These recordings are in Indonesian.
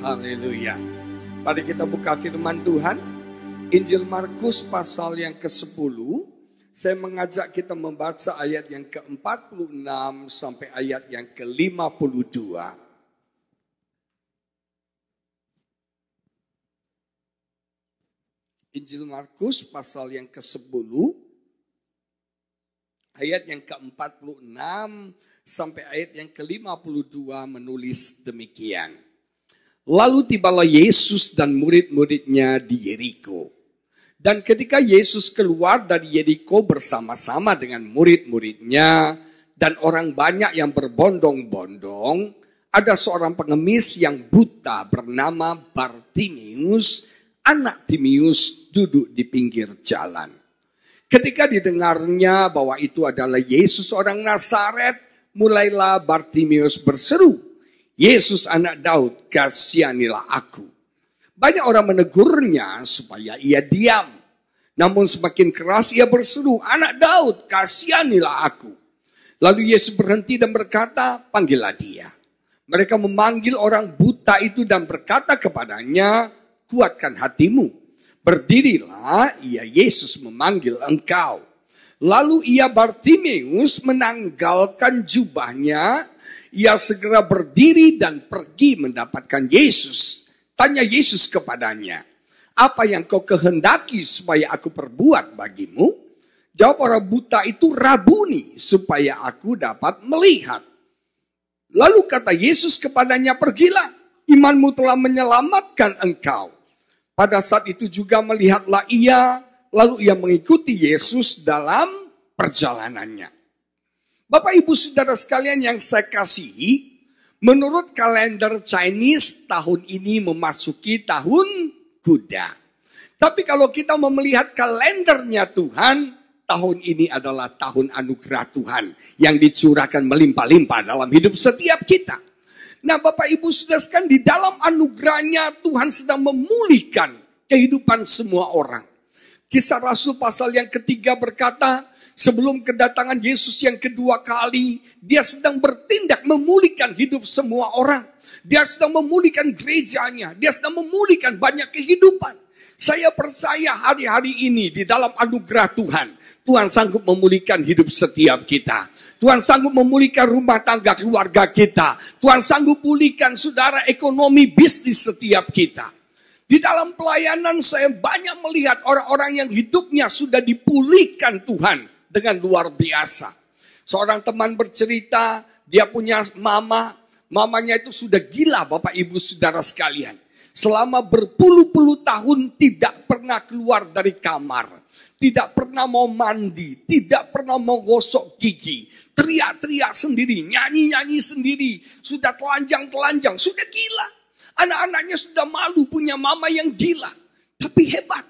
Haleluya. Mari kita buka firman Tuhan. Injil Markus pasal yang ke-10. Saya mengajak kita membaca ayat yang ke-46 sampai ayat yang ke-52. Injil Markus pasal yang ke-10. Ayat yang ke-46 sampai ayat yang ke-52 menulis demikian. Lalu tibalah Yesus dan murid-muridnya di Yeriko. Dan ketika Yesus keluar dari Yeriko bersama-sama dengan murid-muridnya dan orang banyak yang berbondong-bondong, ada seorang pengemis yang buta bernama Bartimeus, anak Timeus, duduk di pinggir jalan. Ketika didengarnya bahwa itu adalah Yesus orang Nazaret, mulailah Bartimeus berseru, Yesus anak Daud, kasihanilah aku. Banyak orang menegurnya supaya ia diam. Namun semakin keras ia berseru, anak Daud, kasihanilah aku. Lalu Yesus berhenti dan berkata, panggillah dia. Mereka memanggil orang buta itu dan berkata kepadanya, kuatkan hatimu. Berdirilah, ia Yesus memanggil engkau. Lalu ia Bartimeus menanggalkan jubahnya. Ia segera berdiri dan pergi mendapatkan Yesus. Tanya Yesus kepadanya, apa yang kau kehendaki supaya aku perbuat bagimu? Jawab orang buta itu, Rabuni, supaya aku dapat melihat. Lalu kata Yesus kepadanya, pergilah, imanmu telah menyelamatkan engkau. Pada saat itu juga melihatlah ia, lalu ia mengikuti Yesus dalam perjalanannya. Bapak ibu saudara sekalian yang saya kasihi, menurut kalender Chinese tahun ini memasuki tahun kuda. Tapi kalau kita mau melihat kalendernya Tuhan, tahun ini adalah tahun anugerah Tuhan yang dicurahkan melimpah-limpah dalam hidup setiap kita. Nah Bapak ibu saudara sekalian, di dalam anugerahnya Tuhan sedang memulihkan kehidupan semua orang. Kisah Rasul pasal yang ketiga berkata, sebelum kedatangan Yesus yang kedua kali, dia sedang bertindak memulihkan hidup semua orang. Dia sedang memulihkan gerejanya, dia sedang memulihkan banyak kehidupan. Saya percaya hari-hari ini di dalam anugerah Tuhan, Tuhan sanggup memulihkan hidup setiap kita. Tuhan sanggup memulihkan rumah tangga keluarga kita. Tuhan sanggup pulihkan saudara ekonomi bisnis setiap kita. Di dalam pelayanan saya banyak melihat orang-orang yang hidupnya sudah dipulihkan Tuhan dengan luar biasa. Seorang teman bercerita, dia punya mamanya itu sudah gila Bapak Ibu Saudara sekalian. Selama berpuluh-puluh tahun tidak pernah keluar dari kamar. Tidak pernah mau mandi, tidak pernah mau gosok gigi. Teriak-teriak sendiri, nyanyi-nyanyi sendiri. Sudah telanjang-telanjang, sudah gila. Anak-anaknya sudah malu punya mama yang gila. Tapi hebat.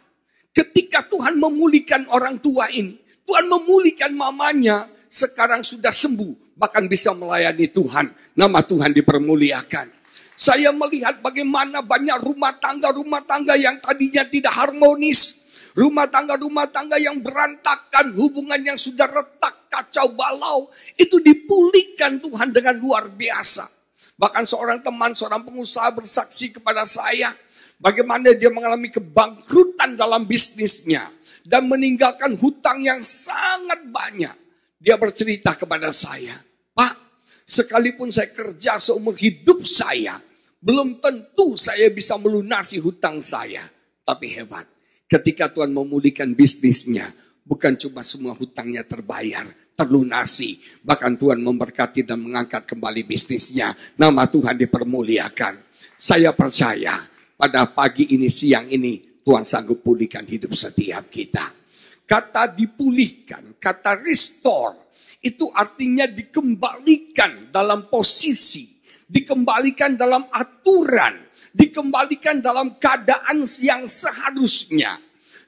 Ketika Tuhan memulihkan orang tua ini. Tuhan memulihkan mamanya. Sekarang sudah sembuh. Bahkan bisa melayani Tuhan. Nama Tuhan dipermuliakan. Saya melihat bagaimana banyak rumah tangga yang tadinya tidak harmonis. Rumah tangga yang berantakan. Hubungan yang sudah retak, kacau balau. Itu dipulihkan Tuhan dengan luar biasa. Bahkan seorang teman, seorang pengusaha bersaksi kepada saya. Bagaimana dia mengalami kebangkrutan dalam bisnisnya. Dan meninggalkan hutang yang sangat banyak. Dia bercerita kepada saya. Pak, sekalipun saya kerja seumur hidup saya. Belum tentu saya bisa melunasi hutang saya. Tapi hebat. Ketika Tuhan memulihkan bisnisnya. Bukan cuma semua hutangnya terbayar, terlunasi. Bahkan Tuhan memberkati dan mengangkat kembali bisnisnya. Nama Tuhan dipermuliakan. Saya percaya pada pagi ini, siang ini, Tuhan sanggup pulihkan hidup setiap kita. Kata dipulihkan, kata restore, itu artinya dikembalikan dalam posisi. Dikembalikan dalam aturan. Dikembalikan dalam keadaan yang seharusnya.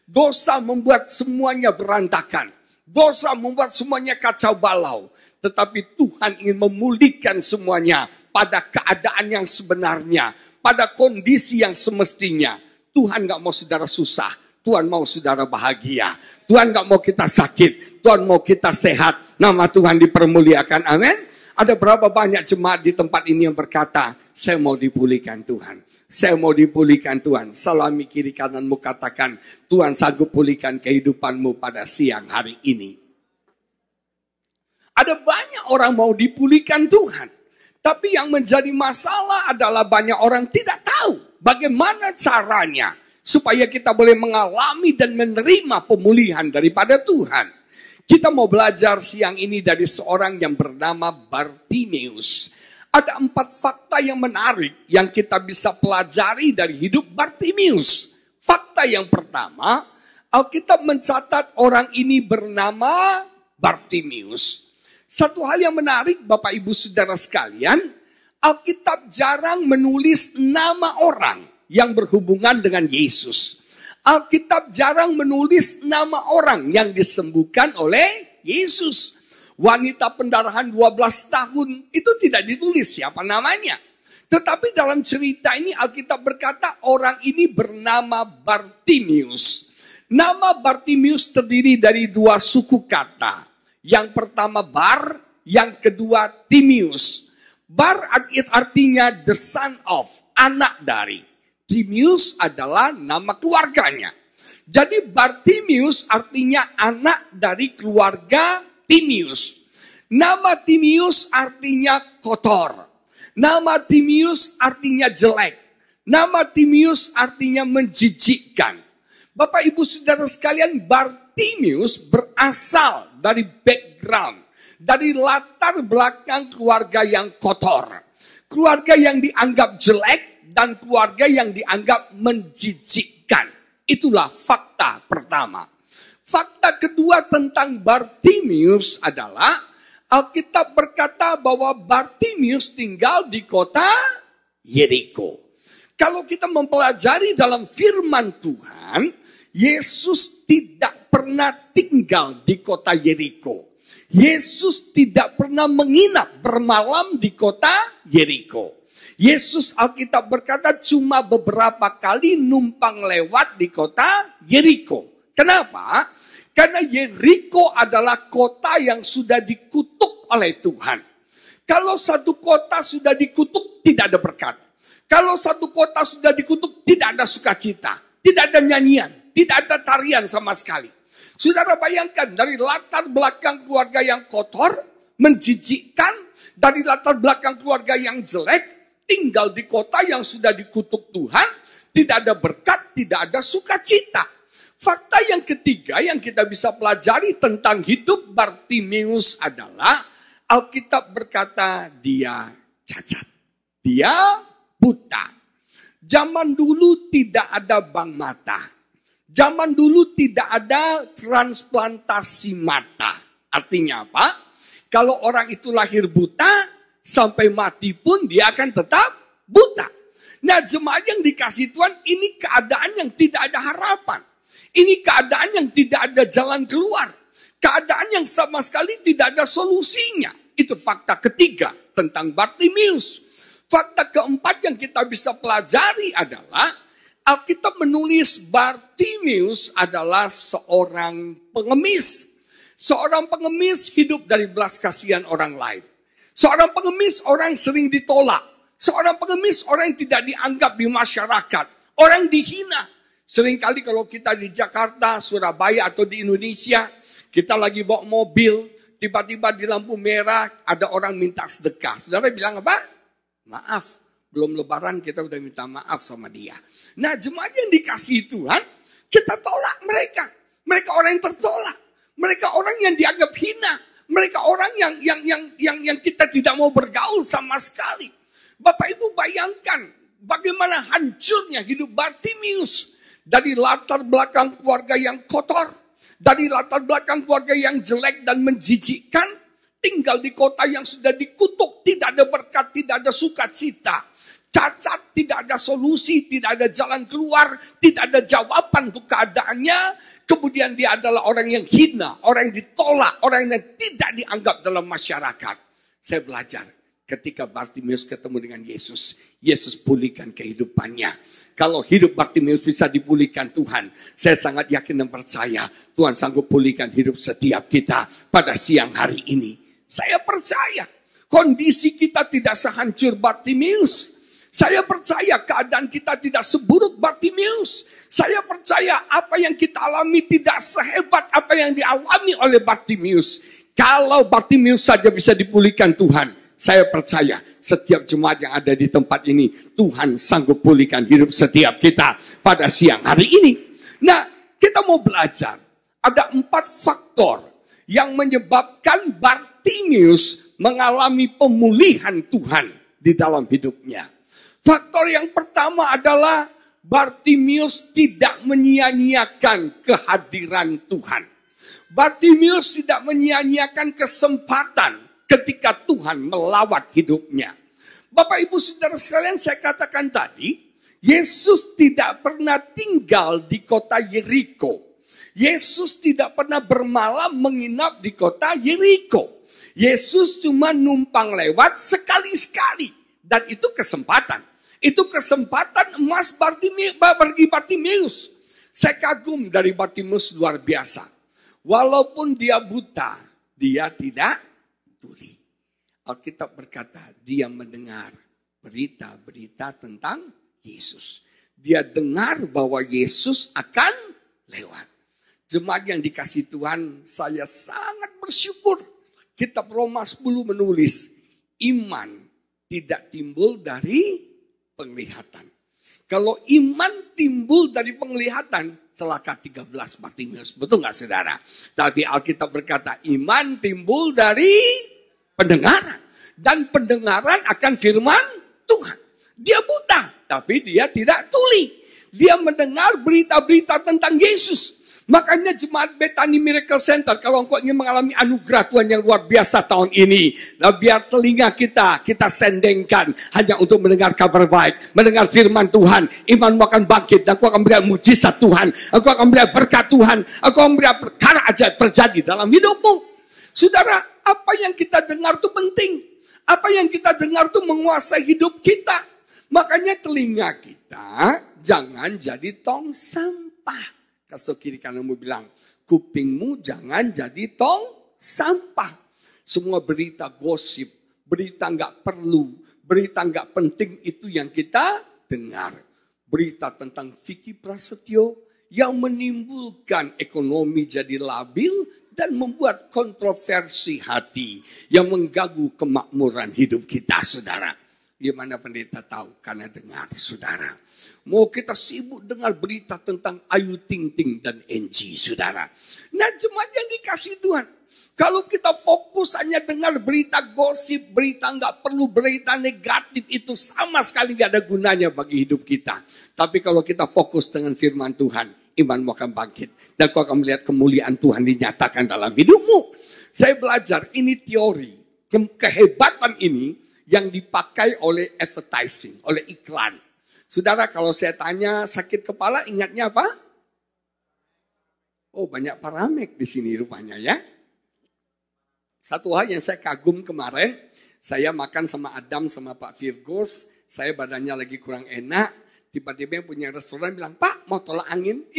Dosa membuat semuanya berantakan. Dosa membuat semuanya kacau balau. Tetapi Tuhan ingin memulihkan semuanya pada keadaan yang sebenarnya. Pada kondisi yang semestinya. Tuhan gak mau saudara susah. Tuhan mau saudara bahagia. Tuhan gak mau kita sakit. Tuhan mau kita sehat. Nama Tuhan dipermuliakan. Amin. Ada berapa banyak jemaat di tempat ini yang berkata, saya mau dipulihkan Tuhan. Saya mau dipulihkan Tuhan. Salami kiri kananmu, katakan, Tuhan sanggup pulihkan kehidupanmu pada siang hari ini. Ada banyak orang mau dipulihkan Tuhan. Tapi yang menjadi masalah adalah banyak orang tidak tahu bagaimana caranya supaya kita boleh mengalami dan menerima pemulihan daripada Tuhan. Kita mau belajar siang ini dari seorang yang bernama Bartimeus. Ada 4 fakta yang menarik yang kita bisa pelajari dari hidup Bartimeus. Fakta yang pertama, Alkitab mencatat orang ini bernama Bartimeus. Satu hal yang menarik Bapak Ibu Saudara sekalian, Alkitab jarang menulis nama orang yang berhubungan dengan Yesus. Alkitab jarang menulis nama orang yang disembuhkan oleh Yesus. Wanita pendarahan 12 tahun itu tidak ditulis siapa namanya. Tetapi dalam cerita ini Alkitab berkata orang ini bernama Bartimeus. Nama Bartimeus terdiri dari 2 suku kata. Yang pertama bar, yang kedua Timeus. Bar artinya the son of, anak dari. Timeus adalah nama keluarganya. Jadi Bartimeus artinya anak dari keluarga Timeus. Nama Timeus artinya kotor. Nama Timeus artinya jelek. Nama Timeus artinya menjijikkan. Bapak Ibu Saudara sekalian, Bartimeus berasal dari background, dari latar belakang keluarga yang kotor. Keluarga yang dianggap jelek dan keluarga yang dianggap menjijikkan. Itulah fakta pertama. Fakta kedua tentang Bartimeus adalah Alkitab berkata bahwa Bartimeus tinggal di kota Yeriko. Kalau kita mempelajari dalam firman Tuhan, Yesus tidak pernah tinggal di kota Yeriko. Yesus tidak pernah menginap bermalam di kota Yeriko. Yesus Alkitab berkata cuma beberapa kali numpang lewat di kota Yeriko. Kenapa? Karena Yeriko adalah kota yang sudah dikutuk oleh Tuhan. Kalau satu kota sudah dikutuk, tidak ada berkat. Kalau satu kota sudah dikutuk, tidak ada sukacita. Tidak ada nyanyian, tidak ada tarian sama sekali. Saudara bayangkan dari latar belakang keluarga yang kotor, menjijikkan, dari latar belakang keluarga yang jelek, tinggal di kota yang sudah dikutuk Tuhan, tidak ada berkat, tidak ada sukacita. Fakta yang ketiga yang kita bisa pelajari tentang hidup Bartimeus adalah Alkitab berkata dia cacat. Dia buta. Zaman dulu tidak ada bank mata. Zaman dulu tidak ada transplantasi mata. Artinya apa? Kalau orang itu lahir buta, sampai mati pun dia akan tetap buta. Nah, jemaat yang dikasih Tuhan, ini keadaan yang tidak ada harapan. Ini keadaan yang tidak ada jalan keluar. Keadaan yang sama sekali tidak ada solusinya. Itu fakta ketiga tentang Bartimeus. Fakta keempat yang kita bisa pelajari adalah Alkitab menulis Bartimeus adalah seorang pengemis. Seorang pengemis hidup dari belas kasihan orang lain. Seorang pengemis orang sering ditolak. Seorang pengemis orang yang tidak dianggap di masyarakat. Orang dihina. Seringkali kalau kita di Jakarta, Surabaya atau di Indonesia, kita lagi bawa mobil, tiba-tiba di lampu merah ada orang minta sedekah. Saudara bilang apa? Maaf, belum lebaran kita udah minta maaf sama dia. Nah, jemaat yang dikasihi Tuhan, kita tolak mereka. Mereka orang yang tertolak. Mereka orang yang dianggap hina. Mereka orang yang kita tidak mau bergaul sama sekali. Bapak Ibu bayangkan bagaimana hancurnya hidup Bartimeus. Dari latar belakang keluarga yang kotor, dari latar belakang keluarga yang jelek dan menjijikkan, tinggal di kota yang sudah dikutuk, tidak ada berkat, tidak ada sukacita, cacat, tidak ada solusi, tidak ada jalan keluar, tidak ada jawaban untuk keadaannya. Kemudian dia adalah orang yang hina, orang yang ditolak, orang yang tidak dianggap dalam masyarakat. Saya belajar ketika Bartimeus ketemu dengan Yesus, Yesus pulihkan kehidupannya. Kalau hidup Bartimeus bisa dipulihkan Tuhan, saya sangat yakin dan percaya Tuhan sanggup pulihkan hidup setiap kita pada siang hari ini. Saya percaya kondisi kita tidak sehancur Bartimeus. Saya percaya keadaan kita tidak seburuk Bartimeus. Saya percaya apa yang kita alami tidak sehebat apa yang dialami oleh Bartimeus. Kalau Bartimeus saja bisa dipulihkan Tuhan, saya percaya setiap jemaat yang ada di tempat ini, Tuhan sanggup pulihkan hidup setiap kita pada siang hari ini. Nah, kita mau belajar. Ada 4 faktor yang menyebabkan Bartimeus mengalami pemulihan Tuhan di dalam hidupnya. Faktor yang pertama adalah Bartimeus tidak menyia-nyiakan kehadiran Tuhan. Bartimeus tidak menyia-nyiakan kesempatan ketika Tuhan melawat hidupnya. Bapak Ibu Saudara sekalian, saya katakan tadi, Yesus tidak pernah tinggal di kota Yeriko. Yesus tidak pernah bermalam menginap di kota Yeriko. Yesus cuma numpang lewat sekali-sekali. Dan itu kesempatan. Itu kesempatan emas bagi Bartimeus. Saya kagum dari Bartimeus luar biasa. Walaupun dia buta, dia tidak tuli. Alkitab berkata, dia mendengar berita-berita tentang Yesus. Dia dengar bahwa Yesus akan lewat. Jemaat yang dikasih Tuhan, saya sangat bersyukur. Kitab Roma 10 menulis, iman tidak timbul dari penglihatan. Kalau iman timbul dari penglihatan, celaka 13 Bartimeus. Betul gak saudara? Tapi Alkitab berkata, iman timbul dari pendengaran. Dan pendengaran akan firman Tuhan. Dia buta, tapi dia tidak tuli. Dia mendengar berita-berita tentang Yesus. Makanya jemaat Bethany Miracle Center, kalau engkau ingin mengalami anugerah Tuhan yang luar biasa tahun ini, nah biar telinga kita sendengkan hanya untuk mendengar kabar baik, mendengar firman Tuhan, imanmu akan bangkit, dan engkau akan melihat mujizat Tuhan, engkau akan melihat berkat Tuhan, engkau akan melihat perkara ajaib terjadi dalam hidupmu. Saudara, apa yang kita dengar itu penting. Apa yang kita dengar itu menguasai hidup kita. Makanya telinga kita jangan jadi tong sampah. Kasih kiri kananmu bilang, kupingmu jangan jadi tong sampah. Semua berita gosip, berita nggak perlu, berita nggak penting itu yang kita dengar. Berita tentang Vicky Prasetyo yang menimbulkan ekonomi jadi labil dan membuat kontroversi hati yang mengganggu kemakmuran hidup kita, saudara. Gimana pendeta tahu? Karena dengar, saudara. Mau kita sibuk dengar berita tentang Ayu Ting Ting dan Angie, saudara. Nah, jemaat yang dikasih Tuhan. Kalau kita fokus hanya dengar berita gosip, berita nggak perlu, berita negatif, itu sama sekali nggak ada gunanya bagi hidup kita. Tapi kalau kita fokus dengan firman Tuhan, imanmu akan bangkit. Dan kau akan melihat kemuliaan Tuhan dinyatakan dalam hidupmu. Saya belajar, ini teori. Kehebatan ini yang dipakai oleh advertising, oleh iklan. Saudara, kalau saya tanya sakit kepala, ingatnya apa? Oh, banyak paramek di sini rupanya ya. Satu hal yang saya kagum kemarin, saya makan sama Adam sama Pak Virgos, saya badannya lagi kurang enak, tiba-tiba yang punya restoran bilang, Pak mau tolak angin?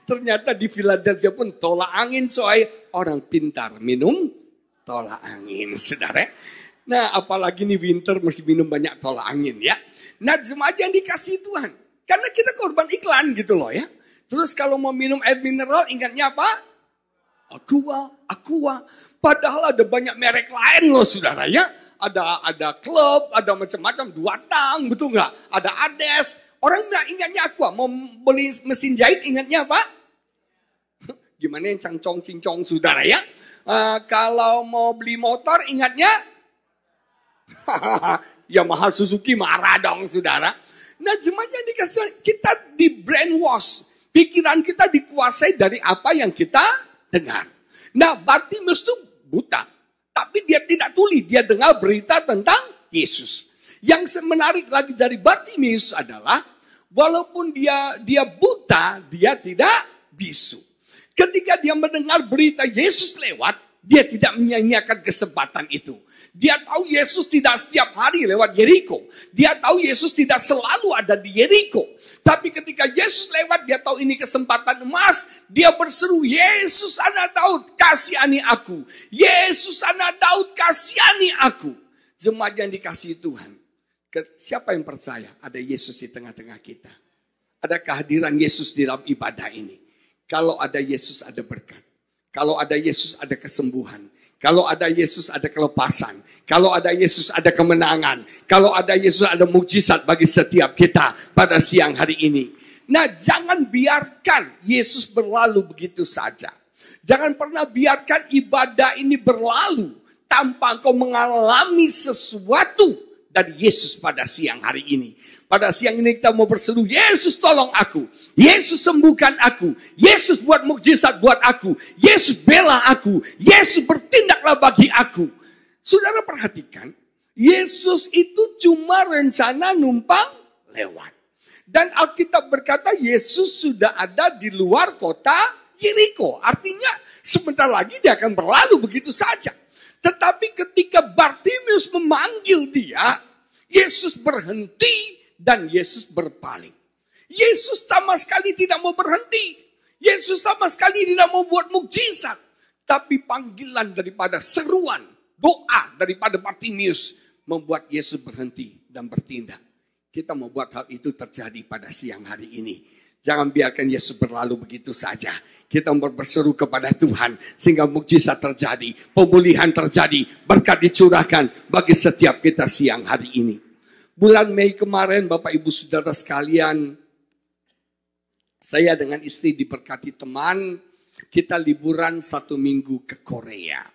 Ternyata di Philadelphia pun tolak angin, coy. Orang pintar minum tolak angin, saudara. Nah, apalagi nih winter mesti minum banyak tolak angin ya. Nah, jemaat yang dikasih Tuhan. Karena kita korban iklan gitu loh ya. Terus kalau mau minum air mineral ingatnya apa? Aqua. Padahal ada banyak merek lain loh saudara ya. Ada klub, ada macam-macam, 2 tang, betul nggak? Ada Ades. Orang bilang ingatnya Aqua. Mau beli mesin jahit ingatnya apa? Gimana yang cangcong-cincong saudara ya? Kalau mau beli motor ingatnya? Yamaha Suzuki marah dong saudara. Nah, jemaat yang dikasih kita di brainwash. Pikiran kita dikuasai dari apa yang kita dengar. Nah, Bartimeus itu buta. Tapi dia tidak tuli. Dia dengar berita tentang Yesus. Yang menarik lagi dari Bartimeus adalah walaupun dia buta, dia tidak bisu. Ketika dia mendengar berita Yesus lewat, dia tidak menyia-nyiakan kesempatan itu. Dia tahu Yesus tidak setiap hari lewat Yeriko. Dia tahu Yesus tidak selalu ada di Yeriko. Tapi ketika Yesus lewat, dia tahu ini kesempatan emas. Dia berseru, Yesus anak Daud, kasihani aku. Yesus anak Daud, kasihani aku. Jemaat yang dikasihi Tuhan. Siapa yang percaya ada Yesus di tengah-tengah kita? Ada kehadiran Yesus di dalam ibadah ini. Kalau ada Yesus ada berkat. Kalau ada Yesus ada kesembuhan. Kalau ada Yesus ada kelepasan. Kalau ada Yesus ada kemenangan. Kalau ada Yesus ada mukjizat bagi setiap kita pada siang hari ini. Nah, jangan biarkan Yesus berlalu begitu saja. Jangan pernah biarkan ibadah ini berlalu tanpa engkau mengalami sesuatu dari Yesus pada siang hari ini. Pada siang ini kita mau berseru, Yesus tolong aku. Yesus sembuhkan aku. Yesus buat mukjizat buat aku. Yesus bela aku. Yesus bertindaklah bagi aku. Saudara perhatikan, Yesus itu cuma rencana numpang lewat. Dan Alkitab berkata Yesus sudah ada di luar kota Yeriko. Artinya sebentar lagi dia akan berlalu begitu saja. Tetapi ketika Bartimius memanggil dia, Yesus berhenti dan Yesus berpaling. Yesus sama sekali tidak mau berhenti. Yesus sama sekali tidak mau buat mukjizat. Tapi panggilan daripada seruan, doa daripada Bartimius membuat Yesus berhenti dan bertindak. Kita mau buat hal itu terjadi pada siang hari ini. Jangan biarkan Yesus berlalu begitu saja. Kita berseru kepada Tuhan sehingga mukjizat terjadi, pemulihan terjadi, berkat dicurahkan bagi setiap kita siang hari ini. Bulan Mei kemarin Bapak Ibu Saudara sekalian, saya dengan istri diberkati teman, kita liburan 1 minggu ke Korea.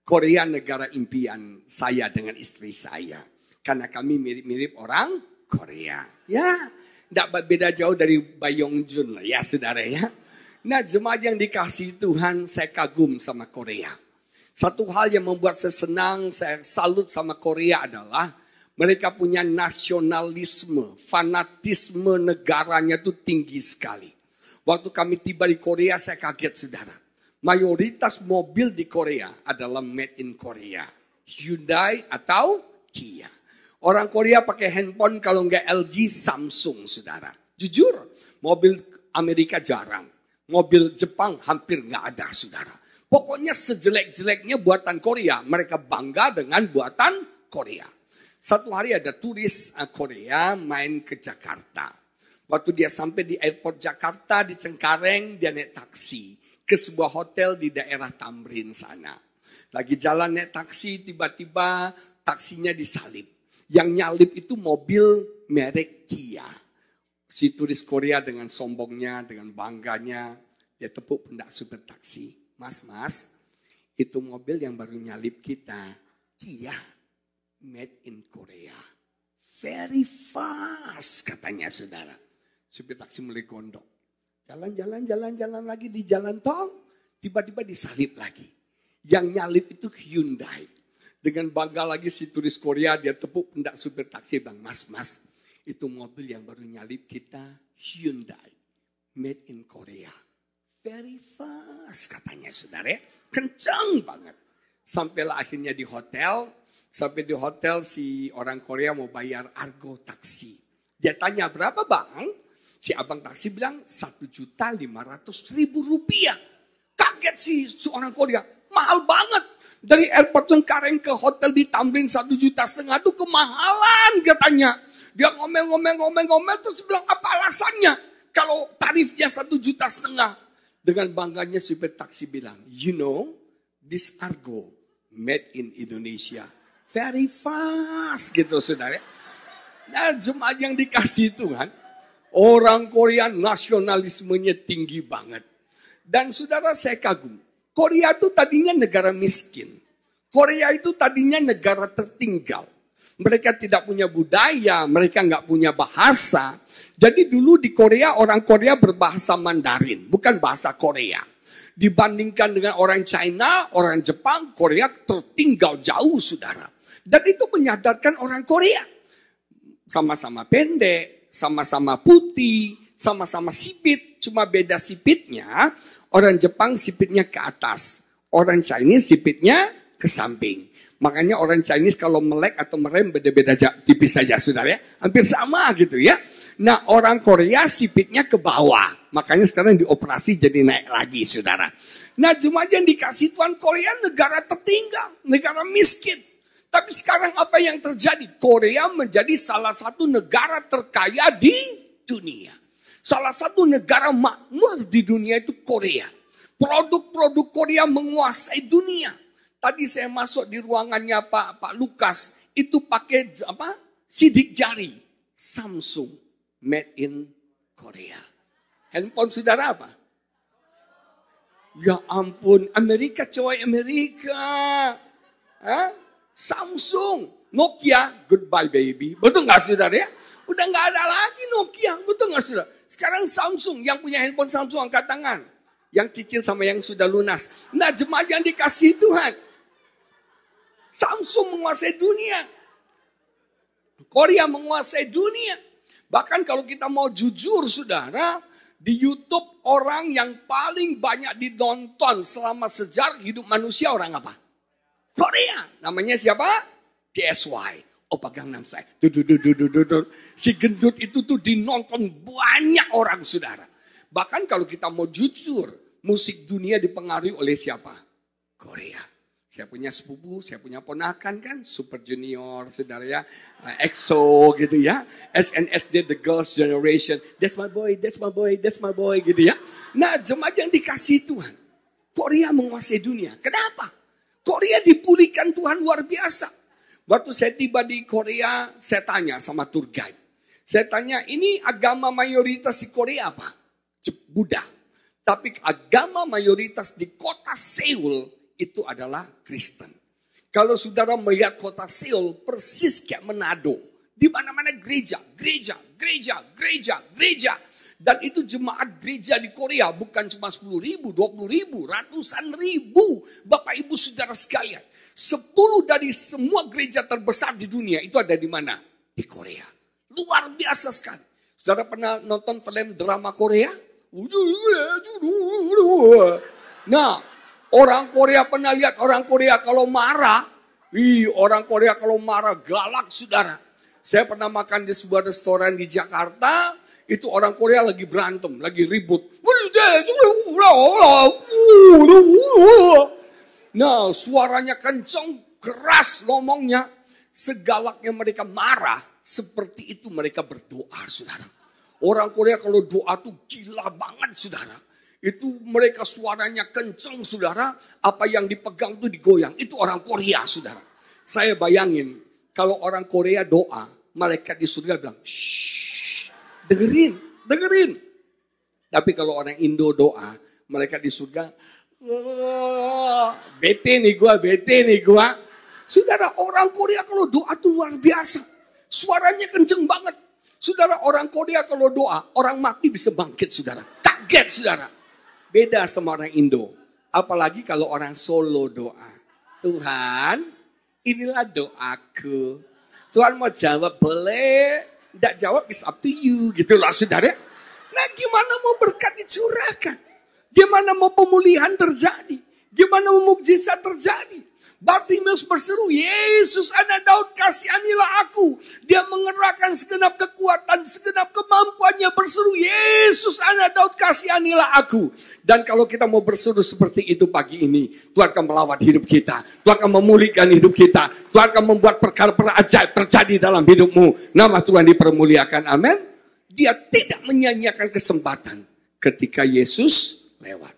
Korea negara impian saya dengan istri saya. Karena kami mirip-mirip orang Korea. Ya, tidak beda jauh dari Bayongjun lah ya saudara ya. Nah, jemaat yang dikasihi Tuhan, saya kagum sama Korea. Satu hal yang membuat saya senang, saya salut sama Korea adalah mereka punya nasionalisme, fanatisme negaranya itu tinggi sekali. Waktu kami tiba di Korea, saya kaget saudara. Mayoritas mobil di Korea adalah made in Korea. Hyundai atau Kia. Orang Korea pakai handphone kalau nggak LG, Samsung saudara. Jujur, mobil Amerika jarang. Mobil Jepang hampir nggak ada saudara. Pokoknya sejelek-jeleknya buatan Korea. Mereka bangga dengan buatan Korea. Satu hari ada turis Korea main ke Jakarta. Waktu dia sampai di airport Jakarta di Cengkareng, dia naik taksi ke sebuah hotel di daerah Tamrin sana. Lagi jalan naik taksi, tiba-tiba taksinya disalip. Yang nyalip itu mobil merek Kia. Si turis Korea dengan sombongnya, dengan bangganya, dia tepuk pundak supir taksi. Mas, itu mobil yang baru nyalip kita, Kia, made in Korea. Very fast, katanya saudara. Supir taksi mulai gondok. Jalan lagi di jalan tol, tiba-tiba disalip lagi. Yang nyalip itu Hyundai. Dengan bangga lagi si turis Korea, dia tepuk pundak supir taksi, bilang, Mas, itu mobil yang baru nyalip kita, Hyundai, made in Korea. Very fast, katanya saudara. Kencang banget. Sampailah akhirnya di hotel. Sampai di hotel si orang Korea mau bayar argo taksi. Dia tanya, berapa bang? Si abang taksi bilang, 1.500.000 rupiah. Kaget si orang Korea, mahal banget. Dari airport Cengkareng ke hotel di Tamrin 1,5 juta itu kemahalan katanya. Dia ngomel terus bilang apa alasannya? Kalau tarifnya 1,5 juta. Dengan bangganya supir taksi bilang, you know, this argo made in Indonesia. Very fast gitu saudara. Nah, jemaat yang dikasih Tuhan, orang Korea nasionalismenya tinggi banget. Dan saudara saya kagum. Korea itu tadinya negara miskin. Korea itu tadinya negara tertinggal. Mereka tidak punya budaya, mereka nggak punya bahasa. Jadi dulu di Korea, orang Korea berbahasa Mandarin, bukan bahasa Korea. Dibandingkan dengan orang China, orang Jepang, Korea tertinggal jauh saudara. Dan itu menyadarkan orang Korea. Sama-sama pendek, sama-sama putih, sama-sama sipit. Cuma beda sipitnya, orang Jepang sipitnya ke atas. Orang Chinese sipitnya ke samping. Makanya orang Chinese kalau melek atau merem beda-beda tipis saja saudara ya. Hampir sama gitu ya. Nah orang Korea sipitnya ke bawah. Makanya sekarang dioperasi jadi naik lagi saudara. Nah jemaat yang dikasih Tuhan, Korea negara tertinggal. Negara miskin. Tapi sekarang apa yang terjadi? Korea menjadi salah satu negara terkaya di dunia. Salah satu negara makmur di dunia itu Korea. Produk-produk Korea menguasai dunia. Tadi saya masuk di ruangannya Pak Lukas, itu pakai apa? Sidik jari. Samsung made in Korea. Handphone saudara apa? Ya ampun, Amerika coy, Amerika. Hah? Samsung, Nokia, goodbye baby. Betul nggak saudara ya? Udah nggak ada lagi Nokia, betul nggak saudara? Sekarang Samsung, yang punya handphone Samsung angkat tangan. Yang cicil sama yang sudah lunas. Nah, jemaat yang dikasihi Tuhan. Samsung menguasai dunia. Korea menguasai dunia. Bahkan kalau kita mau jujur saudara, di YouTube orang yang paling banyak ditonton selama sejarah hidup manusia orang apa? Korea. Namanya siapa? PSY. Opa Gangnam Style. Si gendut itu tuh dinonton banyak orang saudara. Bahkan kalau kita mau jujur, musik dunia dipengaruhi oleh siapa? Korea. Saya punya sepupu, saya punya ponakan kan, Super Junior, saudara ya, EXO gitu ya, SNSD The Girls' Generation, that's my boy, that's my boy, that's my boy gitu ya. Nah, jemaat yang dikasihi Tuhan, Korea menguasai dunia. Kenapa? Korea dipulihkan Tuhan luar biasa. Waktu saya tiba di Korea, saya tanya sama tour guide. Saya tanya, ini agama mayoritas di Korea apa? Buddha. Tapi agama mayoritas di kota Seoul itu adalah Kristen. Kalau saudara melihat kota Seoul persis kayak Manado. Di mana-mana gereja, gereja, gereja, gereja, gereja. Dan itu jemaat gereja di Korea bukan cuma 10.000, 20.000, ratusan ribu. Bapak Ibu saudara sekalian. 10 dari semua gereja terbesar di dunia itu ada di mana? Di Korea. Luar biasa sekali. Saudara pernah nonton film drama Korea? Nah, orang Korea pernah lihat orang Korea kalau marah. Orang Korea kalau marah galak saudara. Saya pernah makan di sebuah restoran di Jakarta. Itu orang Korea lagi berantem, lagi ribut. Nah, suaranya kencang, keras ngomongnya. Segalaknya mereka marah, seperti itu mereka berdoa, saudara. Orang Korea kalau doa tuh gila banget, saudara. Itu mereka suaranya kencang, saudara. Apa yang dipegang tuh digoyang. Itu orang Korea, saudara. Saya bayangin, kalau orang Korea doa, malaikat di surga bilang, shh. Dengerin, dengerin. Tapi kalau orang Indo doa, mereka di surga, bete nih gua. Saudara, orang Korea kalau doa tuh luar biasa. Suaranya kenceng banget. Saudara, orang Korea kalau doa, orang mati bisa bangkit, saudara. Kaget, saudara. Beda sama orang Indo. Apalagi kalau orang Solo doa. Tuhan, inilah doaku. Tuhan mau jawab boleh. Tidak jawab, is up to you. Gitu loh saudara. Nah gimana mau berkat dicurahkan? Gimana mau pemulihan terjadi? Gimana mau mukjizat terjadi? Bartimeus berseru, Yesus anak Daud kasihanilah aku. Dia mengerahkan segenap kekuatan, segenap kemampuannya berseru, Yesus anak Daud kasihanilah aku. Dan kalau kita mau berseru seperti itu pagi ini, Tuhan akan melawat hidup kita. Tuhan akan memulihkan hidup kita. Tuhan akan membuat perkara-perkara ajaib terjadi dalam hidupmu. Nama Tuhan dipermuliakan, amin. Dia tidak menyanyiakan kesempatan ketika Yesus lewat.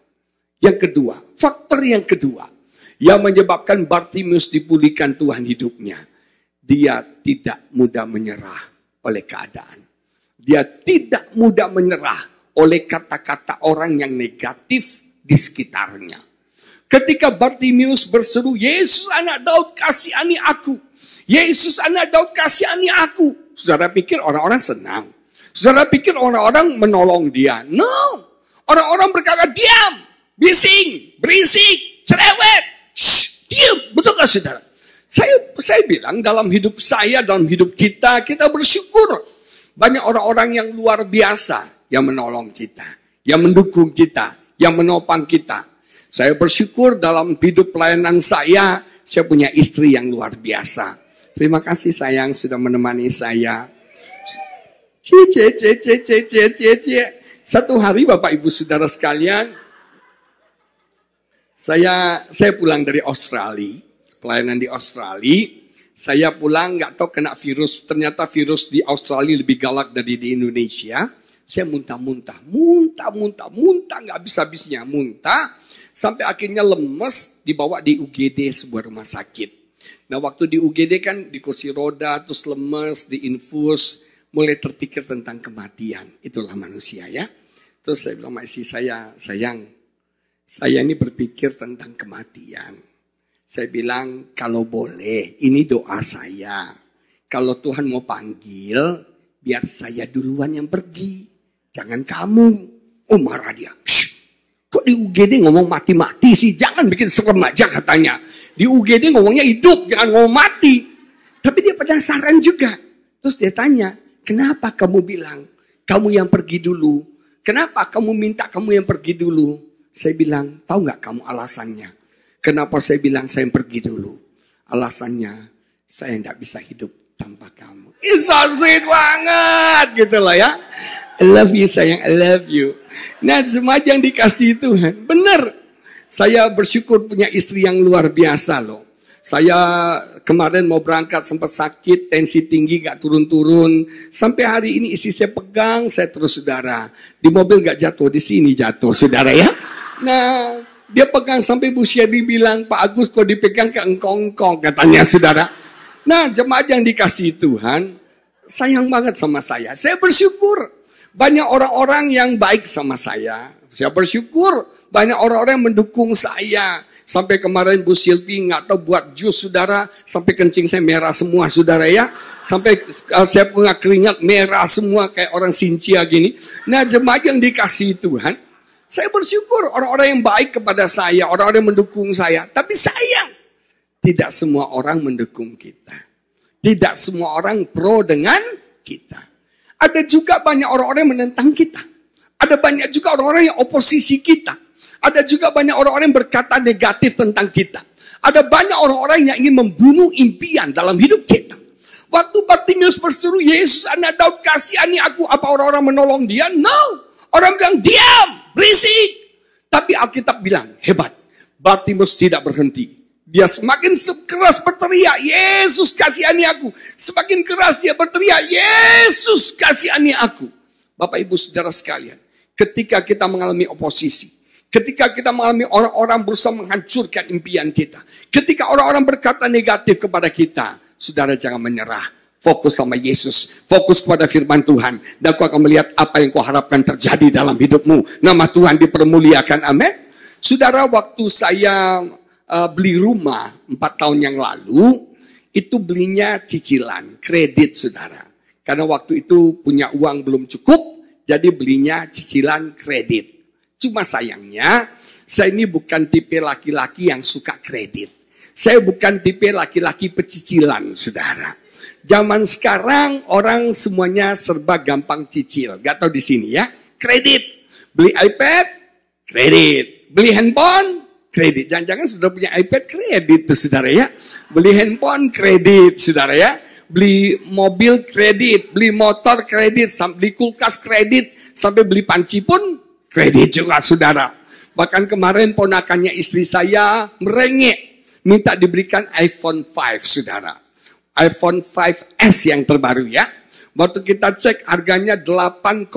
Yang kedua, faktor yang kedua. Yang menyebabkan Bartimeus dipulihkan Tuhan hidupnya. Dia tidak mudah menyerah oleh keadaan. Dia tidak mudah menyerah oleh kata-kata orang yang negatif di sekitarnya. Ketika Bartimeus berseru, Yesus anak Daud kasihani aku. Yesus anak Daud kasihani aku. Saudara pikir orang-orang senang. Saudara pikir orang-orang menolong dia. No. Orang-orang berkata, diam, bising, berisik, cerewet. Diam, betul gak saudara? Saya bilang dalam hidup saya, dalam hidup kita bersyukur. Banyak orang-orang yang luar biasa yang menolong kita, yang mendukung kita, yang menopang kita. Saya bersyukur dalam hidup pelayanan saya punya istri yang luar biasa. Terima kasih sayang sudah menemani saya. Satu hari Bapak Ibu Saudara sekalian, saya pulang dari Australia, pelayanan di Australia. Saya pulang nggak tahu kena virus. Ternyata virus di Australia lebih galak dari di Indonesia. Saya muntah nggak habis-habisnya muntah. Sampai akhirnya lemes, dibawa di UGD sebuah rumah sakit. Nah waktu di UGD kan di kursi roda, terus lemes, diinfus, mulai terpikir tentang kematian. Itulah manusia ya. Terus saya bilang sama istri saya, sayang, saya ini berpikir tentang kematian. Saya bilang, kalau boleh, ini doa saya. Kalau Tuhan mau panggil, biar saya duluan yang pergi. Jangan kamu. Oh marah dia. Kok di UGD ngomong mati-mati sih? Jangan bikin serem aja katanya. Di UGD ngomongnya hidup, jangan ngomong mati. Tapi dia penasaran juga. Terus dia tanya, kenapa kamu bilang, kamu yang pergi dulu? Kenapa kamu minta kamu yang pergi dulu? Saya bilang, tahu nggak kamu alasannya? Kenapa saya bilang saya yang pergi dulu? Alasannya, saya tidak bisa hidup tanpa kamu. It's so sweet banget, gitu loh ya. I love you sayang, I love you. Nah, semua yang dikasih Tuhan, benar. Saya bersyukur punya istri yang luar biasa loh. Saya kemarin mau berangkat sempat sakit, tensi tinggi gak turun-turun. Sampai hari ini istri saya pegang, saya terus saudara. Di mobil gak jatuh, di sini jatuh saudara ya. Nah, dia pegang sampai Bu Syedi bilang, Pak Agus kok dipegang ke engkong-engkong katanya saudara. Nah, jemaat yang dikasih Tuhan, sayang banget sama saya. Saya bersyukur banyak orang-orang yang baik sama saya. Saya bersyukur banyak orang-orang yang mendukung saya. Sampai kemarin Bu Silvi nggak tahu buat jus saudara, sampai kencing saya merah semua saudara ya. Sampai saya punya keringat merah semua kayak orang Sincia gini. Nah jemaat yang dikasihi Tuhan, saya bersyukur orang-orang yang baik kepada saya, orang-orang yang mendukung saya. Tapi sayang, tidak semua orang mendukung kita. Tidak semua orang pro dengan kita. Ada juga banyak orang-orang yang menentang kita. Ada banyak juga orang-orang yang oposisi kita. Ada juga banyak orang-orang yang berkata negatif tentang kita. Ada banyak orang-orang yang ingin membunuh impian dalam hidup kita. Waktu Bartimeus berseru, Yesus anak Daud kasihani aku. Apa orang-orang menolong dia? No. Orang bilang, diam, berisik. Tapi Alkitab bilang, hebat. Bartimeus tidak berhenti. Dia semakin keras berteriak, Yesus kasihani aku. Semakin keras dia berteriak, Yesus kasihani aku. Bapak ibu saudara sekalian, ketika kita mengalami oposisi, ketika kita mengalami orang-orang berusaha menghancurkan impian kita, ketika orang-orang berkata negatif kepada kita, saudara jangan menyerah. Fokus sama Yesus, fokus kepada firman Tuhan, dan kau akan melihat apa yang kau harapkan terjadi dalam hidupmu. Nama Tuhan dipermuliakan, amin. Saudara, waktu saya beli rumah 4 tahun yang lalu, itu belinya cicilan, kredit saudara. Karena waktu itu punya uang belum cukup, jadi belinya cicilan kredit. Cuma sayangnya, saya ini bukan tipe laki-laki yang suka kredit. Saya bukan tipe laki-laki pecicilan, saudara. Zaman sekarang orang semuanya serba gampang cicil. Gak tahu di sini ya, kredit. Beli iPad, kredit. Beli handphone, kredit. Jangan-jangan sudah punya iPad kredit tuh saudara ya. Beli handphone kredit saudara ya. Beli mobil kredit, beli motor kredit, beli kulkas kredit, sampai beli panci pun kredit juga saudara. Bahkan kemarin ponakannya istri saya merengek, minta diberikan iPhone 5 saudara. iPhone 5S yang terbaru ya. Waktu kita cek harganya 8,6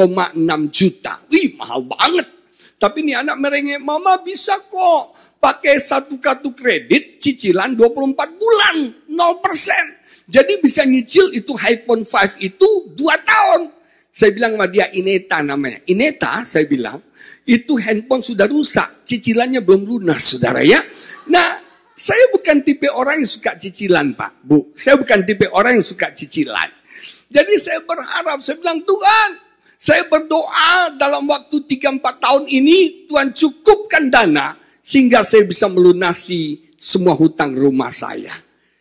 juta. Wih mahal banget. Tapi ini anak merengek, mama bisa kok pakai satu kartu kredit cicilan 24 bulan 0%. Jadi bisa nyicil itu iPhone 5 itu 2 tahun. Saya bilang sama dia, Ineta namanya. Ineta, saya bilang, itu handphone sudah rusak. Cicilannya belum lunas, saudara ya. Nah, saya bukan tipe orang yang suka cicilan, Pak, Bu. Saya bukan tipe orang yang suka cicilan. Jadi saya berharap, saya bilang, Tuhan, saya berdoa dalam waktu 3-4 tahun ini, Tuhan cukupkan dana, sehingga saya bisa melunasi semua hutang rumah saya.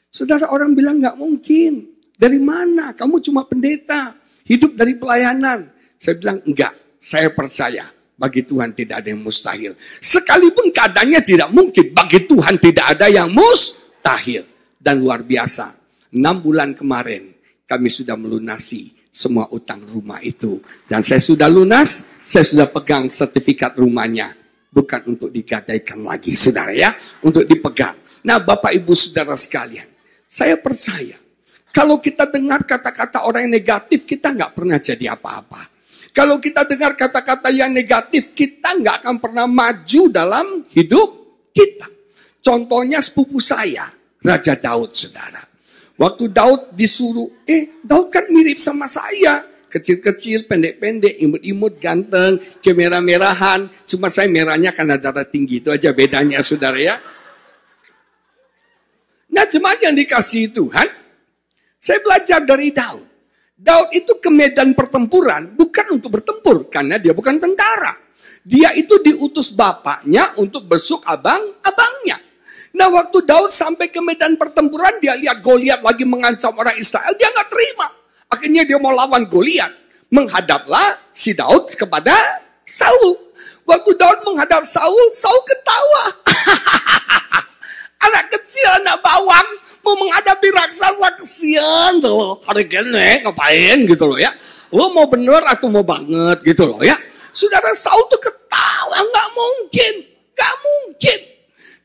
Saudara, orang bilang nggak mungkin. Dari mana? Kamu cuma pendeta. Hidup dari pelayanan. Saya bilang enggak. Saya percaya. Bagi Tuhan tidak ada yang mustahil. Sekalipun keadaannya tidak mungkin. Bagi Tuhan tidak ada yang mustahil. Dan luar biasa. 6 bulan kemarin. Kami sudah melunasi semua utang rumah itu. Dan saya sudah lunas. Saya sudah pegang sertifikat rumahnya. Bukan untuk digadaikan lagi saudara ya. Untuk dipegang. Nah Bapak Ibu Saudara sekalian. Saya percaya, kalau kita dengar kata-kata orang yang negatif, kita nggak pernah jadi apa-apa. Kalau kita dengar kata-kata yang negatif, kita nggak akan pernah maju dalam hidup kita. Contohnya sepupu saya, Raja Daud, saudara. Waktu Daud disuruh, Daud kan mirip sama saya. Kecil-kecil, pendek-pendek, imut-imut, ganteng, kemerah-merahan. Cuma saya merahnya karena darah tinggi, itu aja bedanya, saudara ya. Nah, jemaat yang dikasihi Tuhan, saya belajar dari Daud. Daud itu ke medan pertempuran bukan untuk bertempur, karena dia bukan tentara. Dia itu diutus bapaknya untuk besuk abang-abangnya. Nah, waktu Daud sampai ke medan pertempuran, dia lihat Goliat lagi mengancam orang Israel, dia nggak terima. Akhirnya dia mau lawan Goliat. Menghadaplah si Daud kepada Saul. Waktu Daud menghadap Saul, Saul ketawa. Anak kecil, anak bawang, mau menghadapi raksasa, kesian tuh loh. Hari gini ngapain gitu loh ya. Lo mau bener atau mau banget gitu loh ya. Saudara, Saul tuh ketawa, gak mungkin.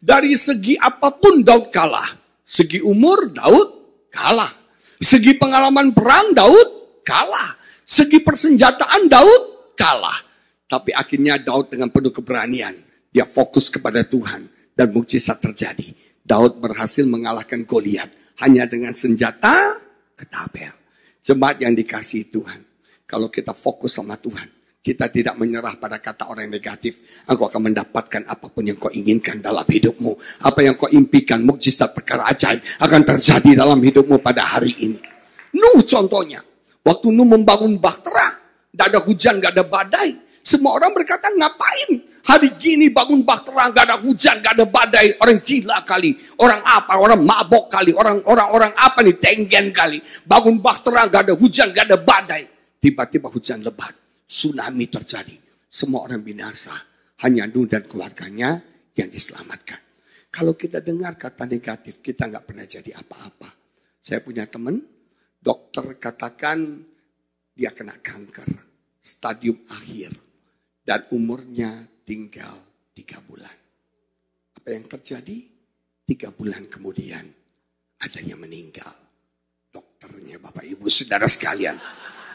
Dari segi apapun Daud kalah. Segi umur Daud kalah. Segi pengalaman perang Daud kalah. Segi persenjataan Daud kalah. Tapi akhirnya Daud dengan penuh keberanian, dia fokus kepada Tuhan. Dan mukjizat terjadi. Daud berhasil mengalahkan Goliat hanya dengan senjata ketapel. Jemaat yang dikasihi Tuhan, kalau kita fokus sama Tuhan, kita tidak menyerah pada kata orang negatif, engkau akan mendapatkan apapun yang kau inginkan dalam hidupmu. Apa yang kau impikan, mukjizat, perkara ajaib akan terjadi dalam hidupmu pada hari ini. Nuh contohnya, waktu Nuh membangun bahtera, tidak ada hujan, tidak ada badai. Semua orang berkata, ngapain? Hari gini bangun bahtera, gak ada hujan, gak ada badai. Orang gila kali, orang apa, orang mabok kali, orang apa nih, tenggen kali. Bangun bahtera, gak ada hujan, gak ada badai. Tiba-tiba hujan lebat, tsunami terjadi. Semua orang binasa, hanya Nuh dan keluarganya yang diselamatkan. Kalau kita dengar kata negatif, kita gak pernah jadi apa-apa. Saya punya teman, dokter katakan dia kena kanker, stadium akhir. Dan umurnya tinggal 3 bulan. Apa yang terjadi? 3 bulan kemudian ada yang meninggal. Dokternya, Bapak Ibu Saudara sekalian.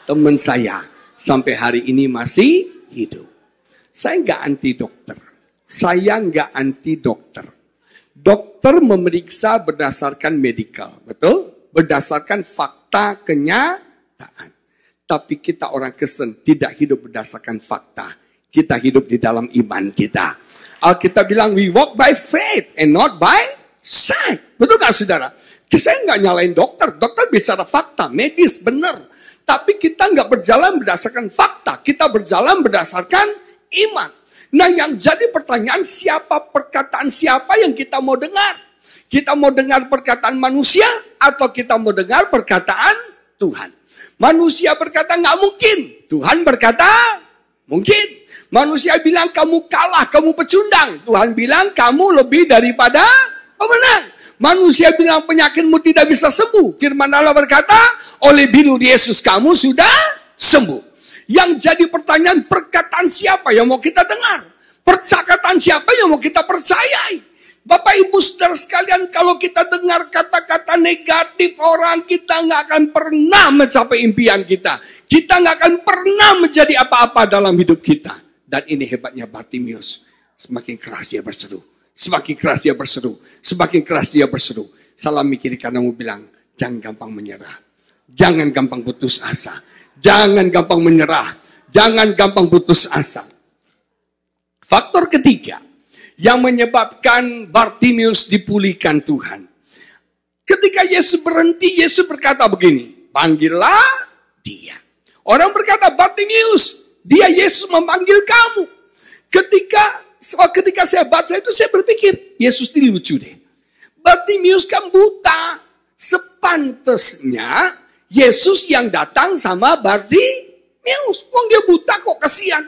Teman saya sampai hari ini masih hidup. Saya nggak anti dokter. Dokter memeriksa berdasarkan medical, betul? Berdasarkan fakta kenyataan. Tapi kita orang Kristen tidak hidup berdasarkan fakta. Kita hidup di dalam iman kita. Alkitab bilang we walk by faith and not by sight. Betul gak saudara? Saya nggak nyalain dokter. Dokter bicara fakta, medis, benar. Tapi kita nggak berjalan berdasarkan fakta. Kita berjalan berdasarkan iman. Nah, yang jadi pertanyaan, perkataan siapa yang kita mau dengar? Kita mau dengar perkataan manusia atau kita mau dengar perkataan Tuhan? Manusia berkata nggak mungkin. Tuhan berkata mungkin. Manusia bilang kamu kalah, kamu pecundang. Tuhan bilang kamu lebih daripada pemenang. Manusia bilang penyakitmu tidak bisa sembuh. Firman Allah berkata, oleh bilu Yesus kamu sudah sembuh. Yang jadi pertanyaan, perkataan siapa yang mau kita dengar? Perkataan siapa yang mau kita percayai? Bapak Ibu Saudara sekalian, kalau kita dengar kata-kata negatif orang, kita nggak akan pernah mencapai impian kita. Kita nggak akan pernah menjadi apa-apa dalam hidup kita. Dan ini hebatnya Bartimius. Semakin keras dia berseru. Semakin keras dia berseru. Semakin keras dia berseru. Salami kiri kananmu bilang, jangan gampang menyerah. Jangan gampang putus asa. Jangan gampang menyerah. Jangan gampang putus asa. Faktor ketiga yang menyebabkan Bartimius dipulihkan Tuhan. Ketika Yesus berhenti, Yesus berkata begini, panggillah dia. Orang berkata, Bartimius, dia Yesus memanggil kamu. Ketika saya baca itu, saya berpikir, Yesus ini lucu deh. Bartimius kan buta. Sepantesnya Yesus yang datang sama Bartimius. Wong dia buta kok, kasihan.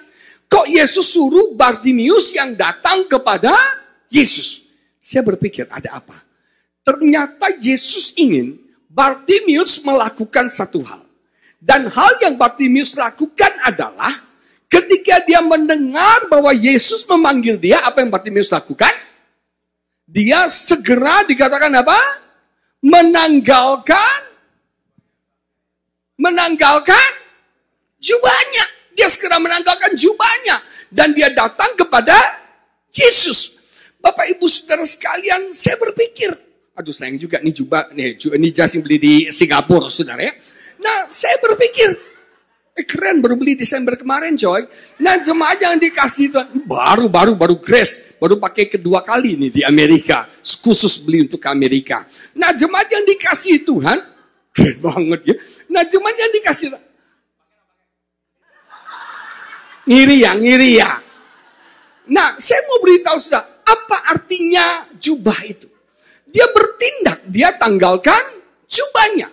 Kok Yesus suruh Bartimius yang datang kepada Yesus? Saya berpikir ada apa? Ternyata Yesus ingin Bartimius melakukan satu hal. Dan hal yang Bartimius lakukan adalah ketika dia mendengar bahwa Yesus memanggil dia, apa yang Bartimius lakukan? Dia segera dikatakan apa? menanggalkan jubahnya. Dia segera menanggalkan jubahnya. Dan dia datang kepada Yesus. Bapak ibu saudara sekalian, saya berpikir, aduh sayang juga nih jubah, ini jas yang beli di Singapura saudara ya. Nah saya berpikir, keren baru beli Desember kemarin coy. Nah jemaat yang dikasih Tuhan, baru grace, baru pakai kedua kali nih di Amerika. Khusus beli untuk Amerika. Nah jemaat yang dikasih Tuhan, keren banget ya. Nah jemaat yang dikasih ngiri ya. Nah, saya mau beritahu saudara, apa artinya jubah itu? Dia bertindak, dia tanggalkan jubahnya.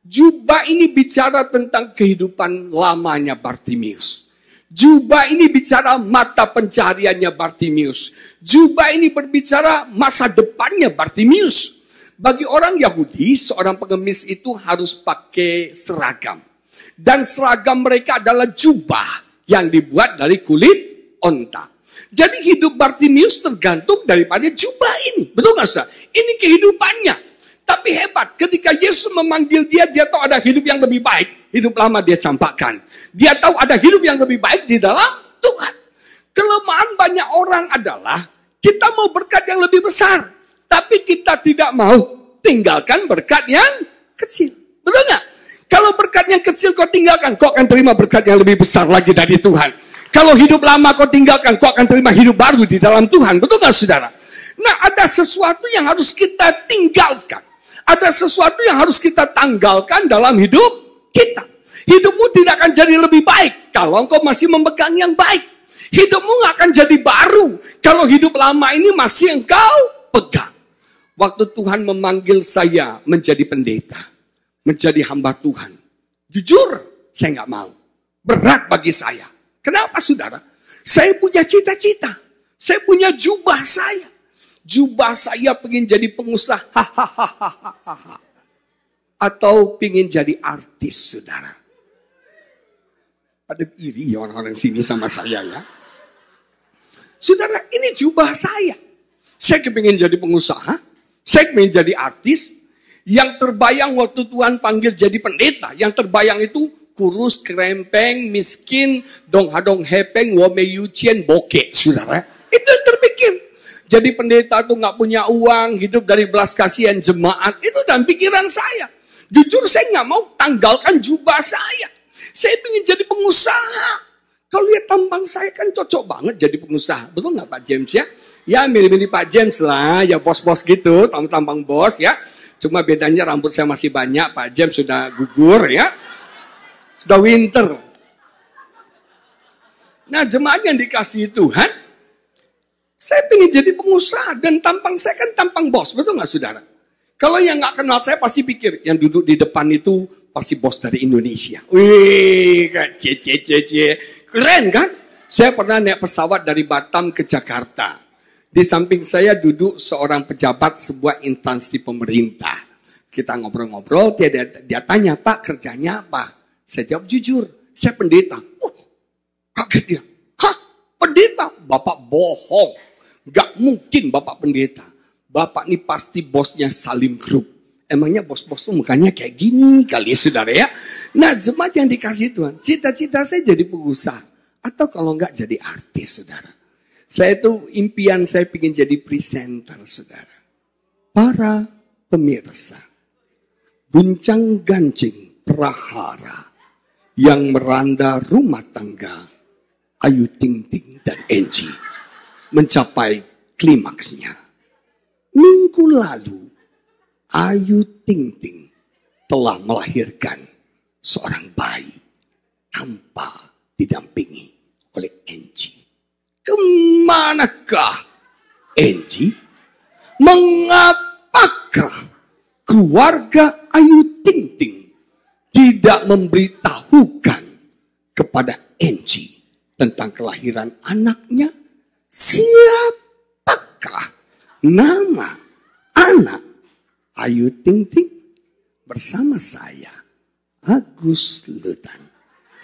Jubah ini bicara tentang kehidupan lamanya Bartimius. Jubah ini bicara mata pencariannya Bartimius. Jubah ini berbicara masa depannya Bartimius. Bagi orang Yahudi, seorang pengemis itu harus pakai seragam. Dan seragam mereka adalah jubah yang dibuat dari kulit onta. Jadi hidup Bartimius tergantung daripada jubah ini. Betul gak saudara? Ini kehidupannya. Tapi hebat, ketika Yesus memanggil dia tahu ada hidup yang lebih baik. Hidup lama dia campakkan. Dia tahu ada hidup yang lebih baik di dalam Tuhan. Kelemahan banyak orang adalah kita mau berkat yang lebih besar. Tapi kita tidak mau tinggalkan berkat yang kecil. Betul gak? Kalau berkat yang kecil kau tinggalkan, kau akan terima berkat yang lebih besar lagi dari Tuhan. Kalau hidup lama kau tinggalkan, kau akan terima hidup baru di dalam Tuhan. Betul gak saudara? Nah ada sesuatu yang harus kita tinggalkan. Ada sesuatu yang harus kita tanggalkan dalam hidup kita. Hidupmu tidak akan jadi lebih baik kalau engkau masih memegang yang baik. Hidupmu gak akan jadi baru kalau hidup lama ini masih engkau pegang. Waktu Tuhan memanggil saya menjadi pendeta, menjadi hamba Tuhan, jujur saya gak mau. Berat bagi saya. Kenapa saudara? Saya punya cita-cita. Saya punya jubah saya. Jubah saya pengen jadi pengusaha. Atau pengen jadi artis saudara. Ada iri ya orang-orang sini sama saya ya. Saudara ini jubah saya. Saya kepingin jadi pengusaha. Saya kepingin jadi artis. Yang terbayang waktu Tuhan panggil jadi pendeta. Yang terbayang itu kurus, kerempeng, miskin, dong hadong hepeng, wome yucien, bokeh, saudara. Itu yang terpikir. Jadi pendeta tuh gak punya uang, hidup dari belas kasihan jemaat. Itu dalam pikiran saya. Jujur saya gak mau tanggalkan jubah saya. Saya ingin jadi pengusaha. Kalau lihat tampang saya kan cocok banget jadi pengusaha. Betul gak Pak James ya? Ya mirip-mirip Pak James lah, ya bos-bos gitu, tampang bos ya. Cuma bedanya rambut saya masih banyak, Pak James sudah gugur ya. Sudah winter. Nah jemaat yang dikasihi Tuhan, saya pengen jadi pengusaha dan tampang saya kan tampang bos, betul gak saudara? Kalau yang gak kenal saya pasti pikir, yang duduk di depan itu pasti bos dari Indonesia. Wih, keren kan? Saya pernah naik pesawat dari Batam ke Jakarta. Di samping saya duduk seorang pejabat sebuah instansi pemerintah. Kita ngobrol-ngobrol, dia tanya, Pak kerjanya apa? Saya jawab jujur, saya pendeta. Kaget dia. Hah? Pendeta? Bapak bohong. Gak mungkin Bapak pendeta. Bapak ini pasti bosnya Salim Group. Emangnya bos-bos tuh mukanya kayak gini kali saudara ya. Nah jemaat yang dikasih Tuhan, cita-cita saya jadi pengusaha. Atau kalau enggak jadi artis saudara. Saya tuh impian saya ingin jadi presenter saudara. Para pemirsa, guncang gancing prahara yang meranda rumah tangga Ayu Ting Ting dan Angie mencapai klimaksnya. Minggu lalu Ayu Ting Ting telah melahirkan seorang bayi tanpa didampingi oleh Angie. Kemanakah Angie? Mengapakah keluarga Ayu Ting Ting tidak memberitahukan kepada Angie tentang kelahiran anaknya? Siapakah nama anak Ayu Ting Ting? Bersama saya, Agus Lutan.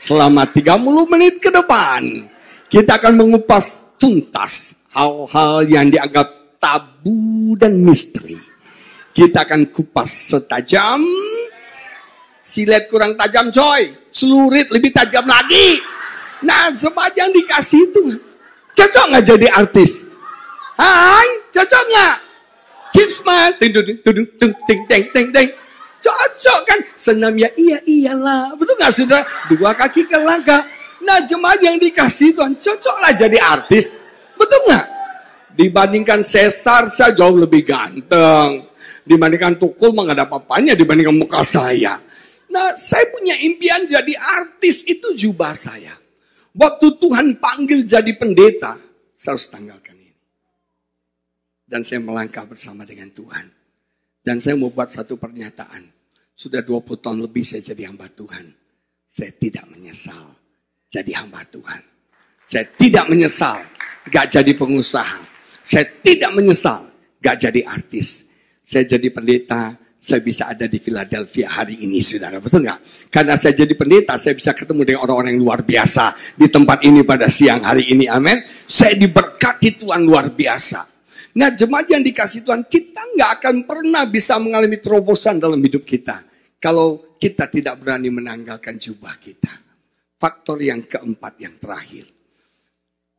Selama 30 menit ke depan, kita akan mengupas tuntas hal-hal yang dianggap tabu dan misteri. Kita akan kupas setajam silet kurang tajam coy. Celurit lebih tajam lagi. Nah, jemaat yang dikasih Tuhan, cocok nggak jadi artis? Hai, cocok nggak? Keep smile, ting ting ting ting ting. Cocok kan? Senam ya iya iyalah. Betul nggak saudara? Dua kaki ke langkah. Nah, jemaat yang dikasih Tuhan, cocoklah jadi artis. Betul nggak? Dibandingkan Sesar, saya jauh lebih ganteng. Dibandingkan Tukul, mah nggak ada apa-apanya dibandingkan muka saya. Nah, saya punya impian jadi artis, itu jubah saya. Waktu Tuhan panggil jadi pendeta, saya harus tanggalkan ini. Dan saya melangkah bersama dengan Tuhan. Dan saya mau buat satu pernyataan. Sudah 20 tahun lebih saya jadi hamba Tuhan. Saya tidak menyesal jadi hamba Tuhan. Saya tidak menyesal gak jadi pengusaha. Saya tidak menyesal gak jadi artis. Saya jadi pendeta, saya bisa ada di Philadelphia hari ini, saudara. Betul nggak? Karena saya jadi pendeta, saya bisa ketemu dengan orang-orang yang luar biasa di tempat ini pada siang hari ini. Amin. Saya diberkati Tuhan luar biasa. Nah, jemaat yang dikasih Tuhan, kita nggak akan pernah bisa mengalami terobosan dalam hidup kita kalau kita tidak berani menanggalkan jubah kita. Faktor yang keempat, yang terakhir.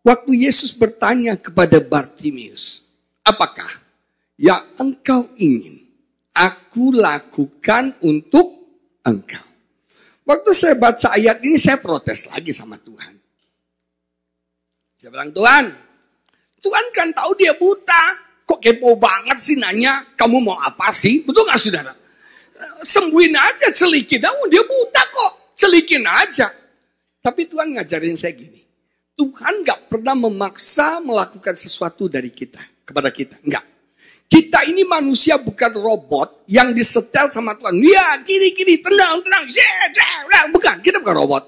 Waktu Yesus bertanya kepada Bartimius, apakah yang engkau ingin aku lakukan untuk engkau? Waktu saya baca ayat ini, saya protes lagi sama Tuhan. Saya bilang, Tuhan kan tahu dia buta. Kok kepo banget sih nanya, kamu mau apa sih? Betul gak saudara? Sembuhin aja, celikin. Dia buta kok, celikin aja. Tapi Tuhan ngajarin saya gini. Tuhan gak pernah memaksa melakukan sesuatu dari kita, kepada kita. Enggak. Kita ini manusia bukan robot yang disetel sama Tuhan. Ya, kiri-kiri, tenang. Bukan, kita bukan robot.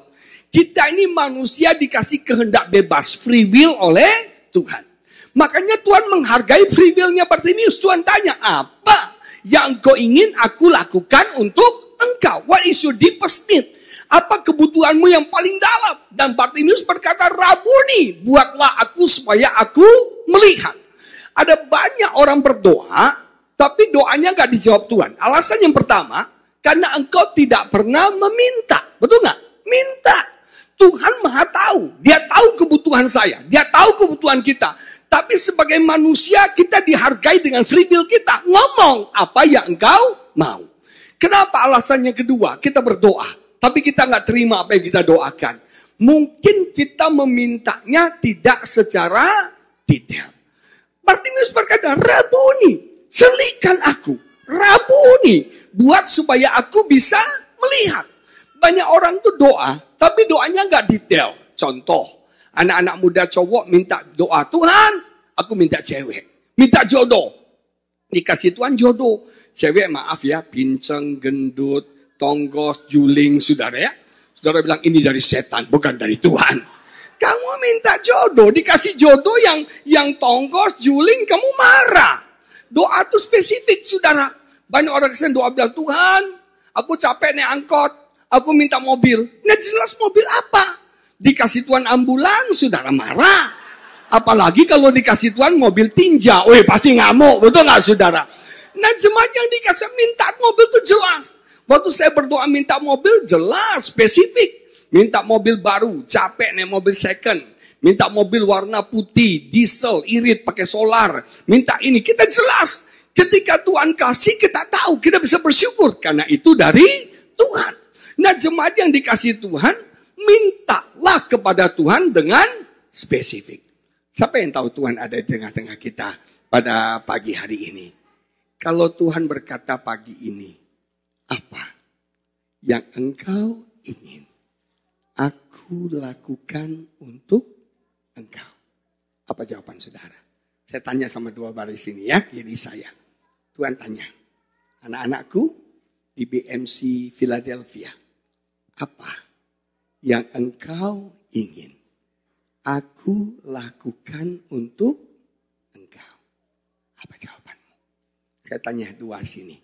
Kita ini manusia dikasih kehendak bebas, free will oleh Tuhan. Makanya Tuhan menghargai free will-nya Bartimius. Tuhan tanya, apa yang kau ingin aku lakukan untuk engkau? What is your deepest need? Apa kebutuhanmu yang paling dalam? Dan Bartimius berkata, Rabuni, buatlah aku supaya aku melihat. Ada banyak orang berdoa, tapi doanya gak dijawab Tuhan. Alasan yang pertama, karena engkau tidak pernah meminta. Betul gak? Minta. Tuhan maha tahu. Dia tahu kebutuhan saya. Dia tahu kebutuhan kita. Tapi sebagai manusia, kita dihargai dengan free will kita. Ngomong apa yang engkau mau. Kenapa alasannya kedua? Kita berdoa, tapi kita gak terima apa yang kita doakan. Mungkin kita memintanya tidak secara detail. Bartimius berkata, Rabuni, celikan aku. Rabuni, buat supaya aku bisa melihat. Banyak orang tuh doa, tapi doanya gak detail. Contoh, anak-anak muda cowok minta doa, Tuhan, aku minta cewek. Minta jodoh. Dikasih Tuhan jodoh. Cewek maaf ya, pinceng, gendut, tonggos, juling, saudara ya. Saudara bilang ini dari setan, bukan dari Tuhan. Kamu minta jodoh, dikasih jodoh yang tonggos, juling, kamu marah. Doa itu spesifik, saudara. Banyak orang kesana doa bilang, Tuhan, aku capek naik angkot, aku minta mobil. Nggak jelas mobil apa. Dikasih Tuhan ambulans, saudara marah. Apalagi kalau dikasih Tuhan mobil tinja, pasti ngamuk, betul nggak saudara? Nah, jemaat yang dikasih minta mobil itu jelas. Waktu saya berdoa minta mobil, jelas, spesifik. Minta mobil baru, capek naik mobil second. Minta mobil warna putih, diesel, irit, pakai solar. Minta ini, kita jelas. Ketika Tuhan kasih, kita tahu, kita bisa bersyukur. Karena itu dari Tuhan. Nah, jemaat yang dikasih Tuhan, mintalah kepada Tuhan dengan spesifik. Siapa yang tahu Tuhan ada di tengah-tengah kita pada pagi hari ini? Kalau Tuhan berkata pagi ini, apa yang engkau ingin aku lakukan untuk engkau? Apa jawaban saudara? Saya tanya sama dua baris ini ya, diri saya. Tuhan tanya, anak-anakku di BMC Philadelphia, apa yang engkau ingin aku lakukan untuk engkau? Apa jawabanmu? Saya tanya dua sini.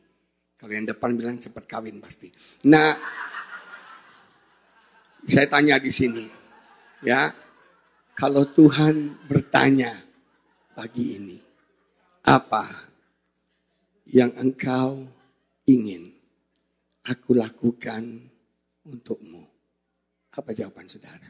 Kalau yang depan bilang cepat kawin pasti. Nah, saya tanya di sini, ya, kalau Tuhan bertanya pagi ini, apa yang engkau ingin aku lakukan untukmu? Apa jawaban saudara?